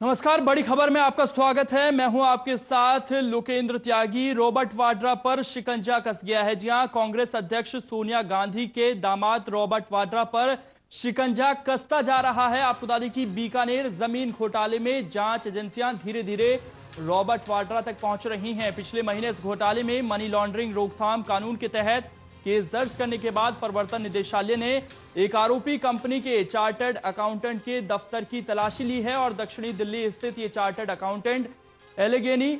नमस्कार, बड़ी खबर में आपका स्वागत है। मैं हूं आपके साथ लोकेंद्र त्यागी। रॉबर्ट वाड्रा पर शिकंजा कस गया है। जी हां, कांग्रेस अध्यक्ष सोनिया गांधी के दामाद रॉबर्ट वाड्रा पर शिकंजा कसता जा रहा है। आपको बता दें कि बीकानेर जमीन घोटाले में जांच एजेंसियां धीरे धीरे रॉबर्ट वाड्रा तक पहुंच रही हैं। पिछले महीने इस घोटाले में मनी लॉन्ड्रिंग रोकथाम कानून के तहत केस दर्ज करने के बाद प्रवर्तन निदेशालय ने एक आरोपी कंपनी के चार्टर्ड अकाउंटेंट के दफ्तर की तलाशी ली है और दक्षिणी दिल्ली स्थित ये चार्टर्ड अकाउंटेंट एलेगेनी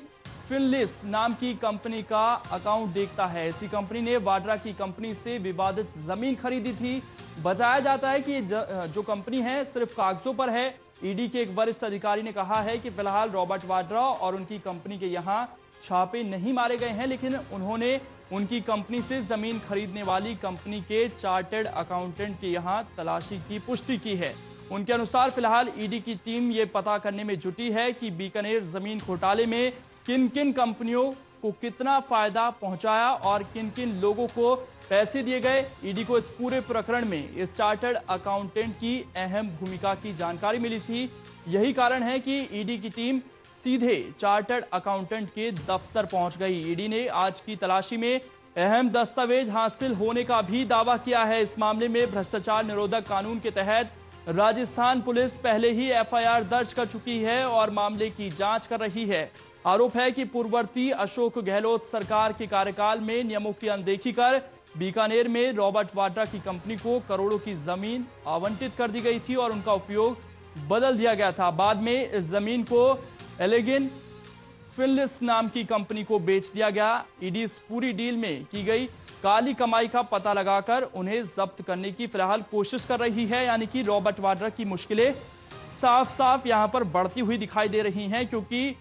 फिनलिस नाम की कंपनी का अकाउंट देखता है। इसी कंपनी ने वाड्रा की कंपनी से विवादित जमीन खरीदी थी। बताया जाता है कि ये जो कंपनी है सिर्फ कागजों पर है। ईडी के एक वरिष्ठ अधिकारी ने कहा है कि फिलहाल रॉबर्ट वाड्रा और उनकी कंपनी के यहां छापे नहीं मारे गए हैं, लेकिन उन्होंने उनकी कंपनी से जमीन खरीदने वाली कंपनी के चार्टर्ड अकाउंटेंट के यहां तलाशी की पुष्टि की है। उनके अनुसार फिलहाल ईडी की टीम ये पता करने में जुटी है कि बीकानेर जमीन घोटाले में किन किन कंपनियों को कितना फायदा पहुंचाया और किन किन लोगों को पैसे दिए गए। ईडी को इस पूरे प्रकरण में इस चार्टर्ड अकाउंटेंट की अहम भूमिका की जानकारी मिली थी। यही कारण है कि ईडी की टीम सीधे चार्टर्ड अकाउंटेंट के दफ्तर पहुंच गई। ईडी ने आज की तलाशी में अहम दस्तावेज हासिल होने का भी दावा किया है। इस मामले में भ्रष्टाचार निरोधक कानून के तहत राजस्थान पुलिस पहले ही एफआईआर दर्ज कर चुकी है और मामले की जांच कर रही है। आरोप है कि पूर्ववर्ती अशोक गहलोत सरकार के कार्यकाल में नियमों की अनदेखी कर बीकानेर में रॉबर्ट वाड्रा की कंपनी को करोड़ों की जमीन आवंटित कर दी गई थी और उनका उपयोग बदल दिया गया था। बाद में इस जमीन को एलेगेन फिनलिस नाम की कंपनी को बेच दिया गया। ईडी इस पूरी डील में की गई काली कमाई का पता लगाकर उन्हें जब्त करने की फिलहाल कोशिश कर रही है। यानी कि रॉबर्ट वाड्रा की मुश्किलें साफ साफ यहां पर बढ़ती हुई दिखाई दे रही हैं, क्योंकि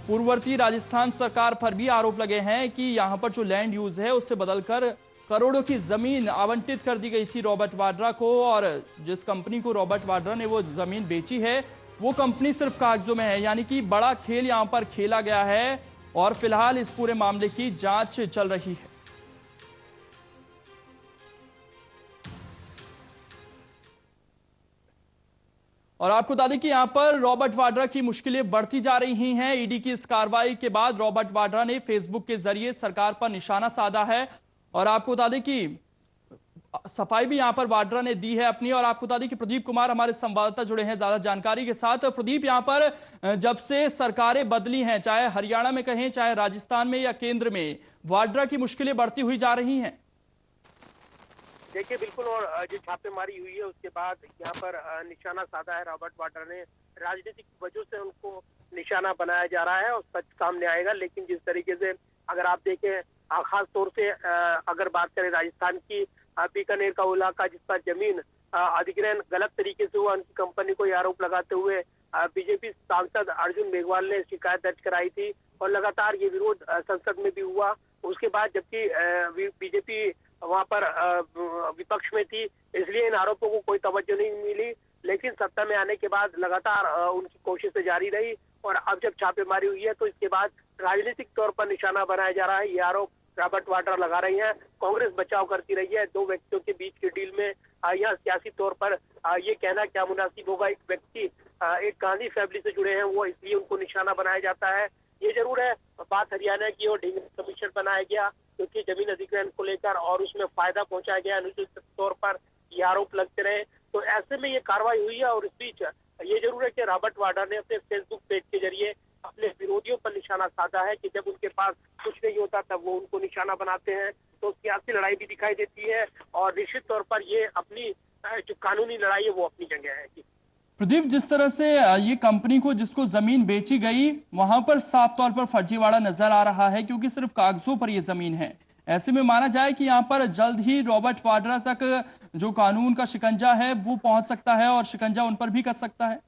पूर्ववर्ती राजस्थान सरकार पर भी आरोप लगे हैं कि यहां पर जो लैंड यूज है उससे बदलकर करोड़ों की जमीन आवंटित कर दी गई थी रॉबर्ट वाड्रा को, और जिस कंपनी को रॉबर्ट वाड्रा ने वो जमीन बेची है वो कंपनी सिर्फ कागजों में है। यानी कि बड़ा खेल यहां पर खेला गया है और फिलहाल इस पूरे मामले की जांच चल रही है। और आपको बता दें कि यहां पर रॉबर्ट वाड्रा की मुश्किलें बढ़ती जा रही हैं। ईडी की इस कार्रवाई के बाद रॉबर्ट वाड्रा ने फेसबुक के जरिए सरकार पर निशाना साधा है और आपको बता दें कि सफाई भी यहां पर वाड्रा ने दी है अपनी। और आपको बता दें कि प्रदीप कुमार हमारे संवाददाता जुड़े हैं ज्यादा जानकारी के साथ। प्रदीप, यहां पर जब से सरकारें बदली हैं, चाहे हरियाणा में कहें चाहे राजस्थान में या केंद्र में, वाड्रा की मुश्किलें बढ़ती हुई जा रही हैं। देखिए बिल्कुल, और जो छापेमारी हुई है उसके बाद यहाँ पर निशाना साधा है रॉबर्ट वाड्रा ने। राजनीतिक वजह से उनको निशाना बनाया जा रहा है और सच सामने आएगा। लेकिन जिस तरीके से अगर आप देखें, खास तौर से अगर बात करें राजस्थान की, बीकानेर का इलाका जिस पर जमीन अधिग्रहण गलत तरीके से हुआ, उनकी कंपनी को आरोप लगाते हुए बीजेपी सांसद अर्जुन मेघवाल ने शिकायत दर्ज कराई थी और लगातार ये विरोध संसद में भी हुआ। उसके बाद जबकि बीजेपी वहां पर विपक्ष में थी, इसलिए इन आरोपों को कोई तवज्जो नहीं मिली। लेकिन सत्ता में आने के बाद लगातार उनकी कोशिशें जारी रही और अब जब छापेमारी हुई है तो इसके बाद राजनीतिक तौर पर निशाना बनाया जा रहा है। ये आरोप रॉबर्ट वाड्रा लगा रही है। कांग्रेस बचाव करती रही है। दो व्यक्तियों के बीच की डील में यह सियासी तौर पर ये कहना क्या मुनासिब होगा, एक व्यक्ति एक गांधी फैमिली से जुड़े हैं वो, इसलिए उनको निशाना बनाया जाता है। ये जरूर है, बात हरियाणा की और ढींगरा कमीशन बनाया गया क्योंकि जमीन अधिग्रहण को लेकर और उसमें फायदा पहुंचाया गया, अनुचित तौर पर ये आरोप लगते रहे, तो ऐसे में ये कार्रवाई हुई है। और इस बीच ये जरूर है कि रॉबर्ट वाड्रा ने अपने फेसबुक पेज के जरिए अपने विरोधियों पर निशाना साधा है कि जब उनके पास कुछ नहीं होता तब वो उनको निशाना बनाते हैं। तो सियासी लड़ाई भी दिखाई देती है और निश्चित तौर पर ये अपनी जो कानूनी लड़ाई है वो अपनी जगह है। प्रदीप, जिस तरह से ये कंपनी को जिसको जमीन बेची गई वहां पर साफ तौर पर फर्जीवाड़ा नजर आ रहा है, क्योंकि सिर्फ कागजों पर ये जमीन है। ऐसे में माना जाए कि यहाँ पर जल्द ही रॉबर्ट वाड्रा तक जो कानून का शिकंजा है वो पहुंच सकता है और शिकंजा उन पर भी कर सकता है।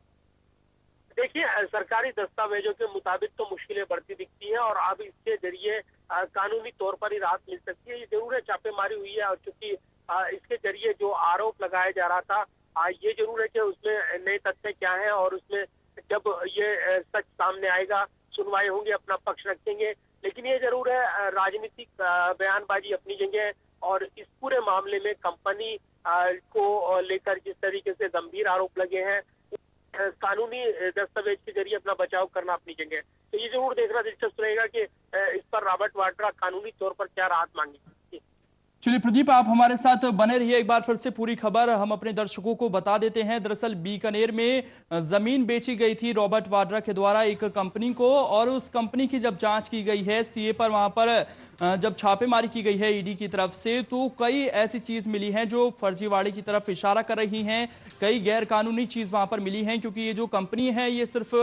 देखिए, सरकारी दस्तावेजों के मुताबिक तो मुश्किलें बढ़ती दिखती हैं और अब इसके जरिए कानूनी तौर पर ही राहत मिल सकती है। ये जरूर है, छापेमारी हुई है और चूंकि इसके जरिए जो आरोप लगाया जा रहा था, ये जरूर है कि उसमें नए तथ्य क्या है और उसमें जब ये सच सामने आएगा, सुनवाई होंगी, अपना पक्ष रखेंगे। लेकिन ये जरूर है, राजनीतिक बयानबाजी अपनी जगह है और इस पूरे मामले में कंपनी को लेकर जिस तरीके से गंभीर आरोप लगे हैं, कानूनी दस्तावेज के जरिए अपना बचाव करना अपनी जगह। तो ये जरूर देखना दिलचस्प रहेगा कि इस पर रॉबर्ट वाड्रा कानूनी तौर पर क्या राहत मांगेंगे। चलिए प्रदीप, आप हमारे साथ बने रहिए। एक बार फिर से पूरी खबर हम अपने दर्शकों को बता देते हैं। दरअसल बीकानेर में जमीन बेची गई थी रॉबर्ट वाड्रा के द्वारा एक कंपनी को, और उस कंपनी की जब जांच की गई है सीए पर, वहां पर जब छापेमारी की गई है ईडी की तरफ से, तो कई ऐसी चीज मिली हैं जो फर्जीवाड़े की तरफ इशारा कर रही हैं। कई गैर कानूनी चीज वहां पर मिली हैं, क्योंकि ये जो कंपनी है ये सिर्फ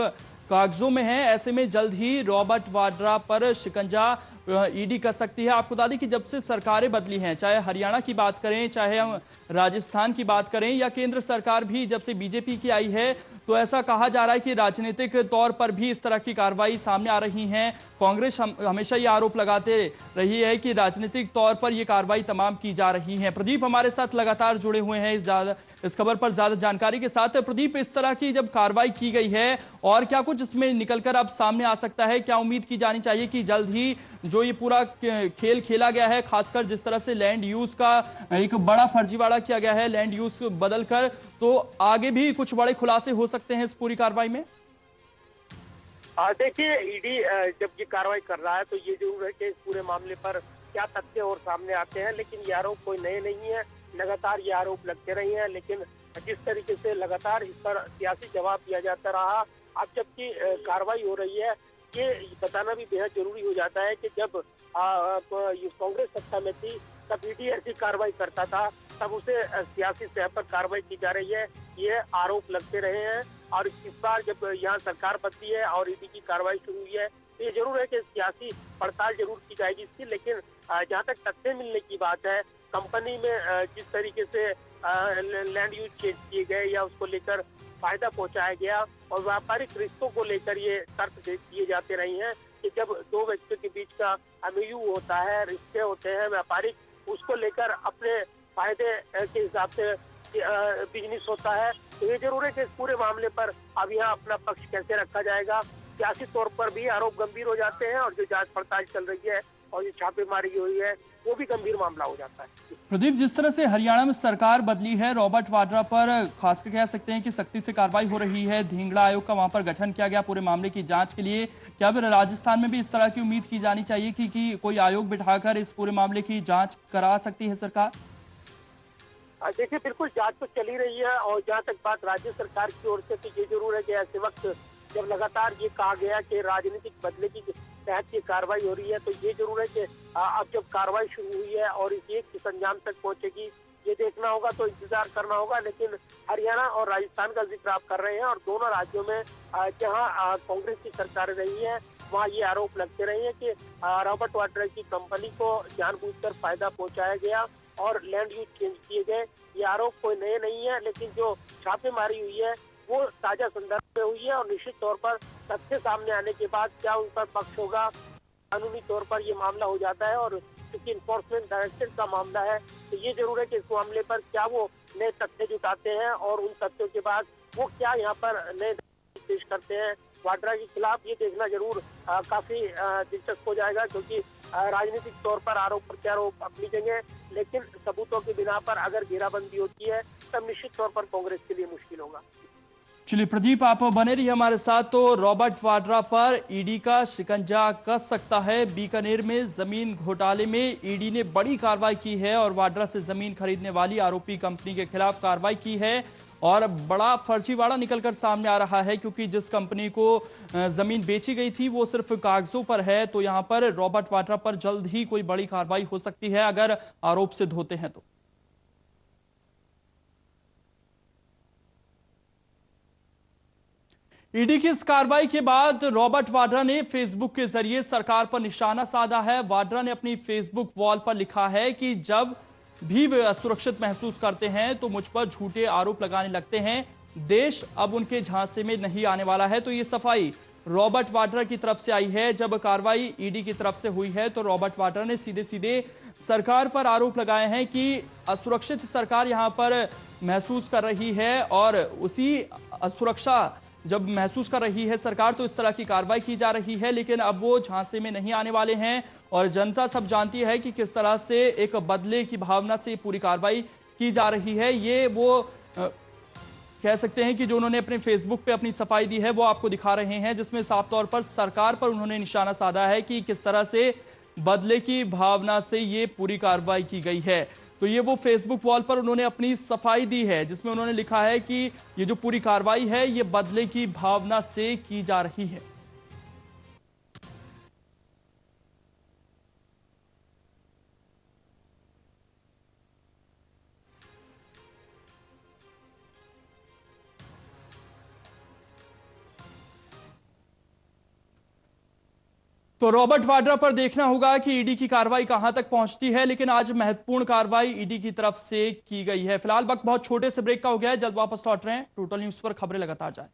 कागजों में है। ऐसे में जल्द ही रॉबर्ट वाड्रा पर शिकंजा ईडी कर सकती है। आपको बता दें कि जब से सरकारें बदली हैं, चाहे हरियाणा की बात करें, चाहे हम राजस्थान की बात करें, या केंद्र सरकार भी जब से बीजेपी की आई है, तो ऐसा कहा जा रहा है कि राजनीतिक तौर पर भी इस तरह की कार्रवाई सामने आ रही हैं। कांग्रेस हमेशा ये आरोप लगाते रही है कि राजनीतिक तौर पर ये कार्रवाई तमाम की जा रही है। प्रदीप हमारे साथ लगातार जुड़े हुए हैं इस खबर पर ज्यादा जानकारी के साथ। प्रदीप, इस तरह की जब कार्रवाई की गई है, और क्या कुछ इसमें निकलकर अब सामने आ सकता है? क्या उम्मीद की जानी चाहिए कि जल्द ही जो ये पूरा खेल खेला गया है, खासकर जिस तरह से लैंड यूज का एक बड़ा फर्जीवाड़ा किया गया है, लैंड यूज बदलकर, तो आगे भी कुछ बड़े खुलासे हो सकते हैं इस पूरी कार्रवाई में? देखिए, ईडी जब ये कार्रवाई कर रहा है तो ये जरूर है कि इस पूरे मामले पर क्या तथ्य और सामने आते हैं, लेकिन ये आरोप कोई नए नहीं है। लगातार ये आरोप लगते रहे हैं, लेकिन जिस तरीके से लगातार इस पर सियासी जवाब दिया जाता रहा, अब जबकि कार्रवाई हो रही है, ये बताना भी बेहद जरूरी हो जाता है कि जब कांग्रेस सत्ता में थी तब ईडी ऐसी कार्रवाई करता था, तब उसे सियासी सतह पर कार्रवाई की जा रही है, ये आरोप लगते रहे हैं। और इस बार जब यहाँ सरकार बदली है और ईडी की कार्रवाई शुरू हुई है, तो ये जरूर है कि सियासी पड़ताल जरूर की जाएगी इसकी। लेकिन जहाँ तक तथ्य मिलने की बात है, कंपनी में जिस तरीके से लैंड यूज चेंज किए गए या उसको लेकर फायदा पहुंचाया गया, और व्यापारिक रिश्तों को लेकर ये तर्क दिए जाते रहे हैं कि जब दो व्यक्तियों के बीच का एमओयू होता है, रिश्ते होते हैं व्यापारिक, उसको लेकर अपने फायदे के हिसाब से बिजनेस होता है। तो ये जरूर है कि इस पूरे मामले पर अब यहाँ अपना पक्ष कैसे रखा जाएगा। सियासी तौर पर भी आरोप गंभीर हो जाते हैं, और जो जांच पड़ताल चल रही है और जो छापेमारी हुई है वो भी गंभीर मामला हो जाता है। प्रदीप, जिस तरह से हरियाणा में सरकार बदली है, रॉबर्ट वाड्रा पर खासकर कह सकते हैं कि सख्ती से कार्रवाई हो रही है, ढींगड़ा आयोग का वहां पर गठन किया गया पूरे मामले की जांच के लिए। क्या फिर राजस्थान में भी इस तरह की उम्मीद की जानी चाहिए कि कोई आयोग बिठाकर इस पूरे मामले की जांच करा सकती है सरकार? देखिए, बिल्कुल जांच तो चली रही है, और जहाँ तक बात राज्य सरकार की ओर से, तो ये जरूर है कि ऐसे वक्त जब लगातार ये कहा गया कि राजनीतिक बदले की तहत ये कार्रवाई हो रही है, तो ये जरूर है कि अब जब कार्रवाई शुरू हुई है और ये किस अंजाम तक पहुंचेगी ये देखना होगा, तो इंतजार करना होगा। लेकिन हरियाणा और राजस्थान का जिक्र आप कर रहे हैं, और दोनों राज्यों में जहाँ कांग्रेस की सरकार रही है, वहाँ ये आरोप लगते रहे हैं कि रॉबर्ट वाड्रा की कंपनी को जानबूझकर फायदा पहुंचाया गया और लैंड यूज चेंज किए गए। ये आरोप कोई नए नहीं है, लेकिन जो छापेमारी हुई है वो ताजा संदर्भ में हुई है, और निश्चित तौर पर तथ्य सामने आने के बाद क्या उन पर पक्ष होगा, कानूनी तौर पर ये मामला हो जाता है। और क्योंकि इन्फोर्समेंट डायरेक्टरेट का मामला है, तो ये जरूर है कि इस मामले पर क्या वो नए तथ्य जुटाते हैं, और उन तथ्यों के बाद वो क्या यहाँ पर नए पेश करते हैं वाड्रा के खिलाफ, ये देखना जरूर काफी दिलचस्प हो जाएगा। क्योंकि राजनीतिक तौर पर आरोप प्रत्यारोप अपनी जगह, लेकिन सबूतों की बिना पर अगर घेराबंदी होती है तब निश्चित तौर पर कांग्रेस के लिए मुश्किल होगा। चलिए प्रदीप, आप बने रहिए हमारे साथ। तो रॉबर्ट वाड्रा पर ईडी का शिकंजा कस सकता है। बीकानेर में जमीन घोटाले में ईडी ने बड़ी कार्रवाई की है, और वाड्रा से जमीन खरीदने वाली आरोपी कंपनी के खिलाफ कार्रवाई की है, और बड़ा फर्जीवाड़ा निकलकर सामने आ रहा है। क्योंकि जिस कंपनी को जमीन बेची गई थी वो सिर्फ कागजों पर है, तो यहां पर रॉबर्ट वाड्रा पर जल्द ही कोई बड़ी कार्रवाई हो सकती है अगर आरोप सिद्ध होते हैं तो। ईडी की इस कार्रवाई के बाद रॉबर्ट वाड्रा ने फेसबुक के जरिए सरकार पर निशाना साधा है। वाड्रा ने अपनी फेसबुक वॉल पर लिखा है कि जब भी वे असुरक्षित महसूस करते हैं तो मुझ पर झूठे आरोप लगाने लगते हैं। देश अब उनके झांसे में नहीं आने वाला है। तो ये सफाई रॉबर्ट वाड्रा की तरफ से आई है। जब कार्रवाई ईडी की तरफ से हुई है तो रॉबर्ट वाड्रा ने सीधे सीधे सरकार पर आरोप लगाए हैं कि असुरक्षित सरकार यहां पर महसूस कर रही है, और उसी असुरक्षा जब महसूस कर रही है सरकार तो इस तरह की कार्रवाई की जा रही है। लेकिन अब वो झांसे में नहीं आने वाले हैं, और जनता सब जानती है कि किस तरह से एक बदले की भावना से पूरी कार्रवाई की जा रही है। ये वो कह सकते हैं कि जो उन्होंने अपने फेसबुक पे अपनी सफाई दी है वो आपको दिखा रहे हैं, जिसमें साफ तौर पर सरकार पर उन्होंने निशाना साधा है कि किस तरह से बदले की भावना से ये पूरी कार्रवाई की गई है। तो ये वो फेसबुक वॉल पर उन्होंने अपनी सफाई दी है, जिसमें उन्होंने लिखा है कि ये जो पूरी कार्रवाई है ये बदले की भावना से की जा रही है। तो रॉबर्ट वाड्रा पर देखना होगा कि ईडी की कार्रवाई कहां तक पहुंचती है, लेकिन आज महत्वपूर्ण कार्रवाई ईडी की तरफ से की गई है। फिलहाल वक्त बहुत छोटे से ब्रेक का हो गया है, जल्द वापस लौट रहे हैं। टोटल न्यूज पर खबरें लगातार जाएं।